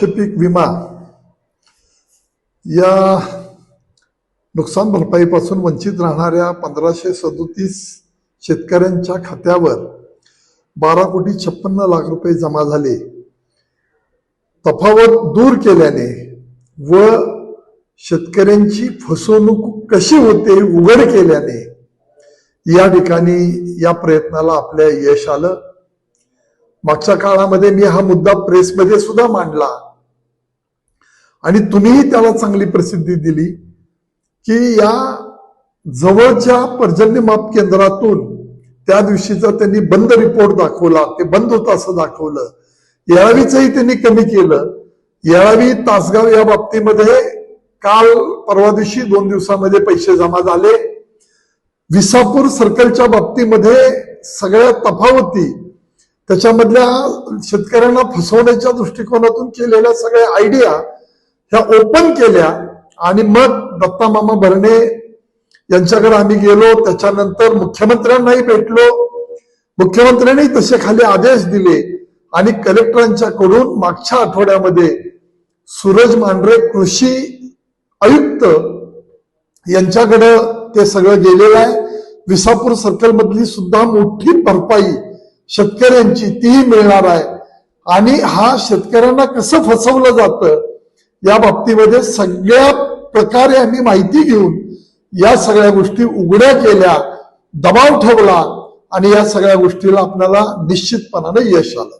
द्राक्ष पीक विमा या नुकसान भरपाईपासून वंचित राहणाऱ्या 1537 शेतकऱ्यांच्या खात्यावर 12,56,00,000 रुपये जमा झाले. तफावत दूर केल्याने व शेतकऱ्यांची फसवणूक कशी होते उघड केल्याने या ठिकाणी या प्रयत्नाला आपल्या यश आलं. मागच्या काळामध्ये मी हा मुद्दा प्रेसमध्ये सुद्धा मांडला आणि तुम्हीही त्याला चांगली प्रसिद्धी दिली की या जवळच्या पर्जन्यमाप केंद्रातून त्या दिवशीचा त्यांनी बंद रिपोर्ट दाखवला, ते बंद होतं असं दाखवलं. येळावीचंही त्यांनी कमी केलं. येळावी तासगाव या बाबतीमध्ये काल परवा दिवशी 2 दिवसामध्ये पैसे जमा झाले. विसापूर सर्कलच्या बाबतीमध्ये सगळ्या तफावती त्याच्यामधल्या शेतकऱ्यांना फसवण्याच्या दृष्टिकोनातून केलेल्या सगळ्या आयडिया ह्या ओपन केल्या आणि मग दत्ता मामा भरणे यांच्याकडे आम्ही गेलो. त्याच्यानंतर मुख्यमंत्र्यांनाही भेटलो. मुख्यमंत्र्यांनी तसे खाली आदेश दिले आणि कलेक्टरांच्याकडून मागच्या आठवड्यामध्ये सूरज मांढरे कृषी आयुक्त यांच्याकडे ते सगळं गेलेलं आहे. विसापूर सर्कल मधली सुद्धा मोठी भरपाई शेतकऱ्यांची तीही मिळणार आहे आणि हा शेतकऱ्यांना कसं फसवलं जातं या बाबतीमध्ये सगळ्या प्रकारे आम्ही माहिती घेऊन या सगळ्या गोष्टी उघड्या केल्या, दबाव ठेवला आणि या सगळ्या गोष्टीला आपल्याला निश्चितपणाने यश आलं.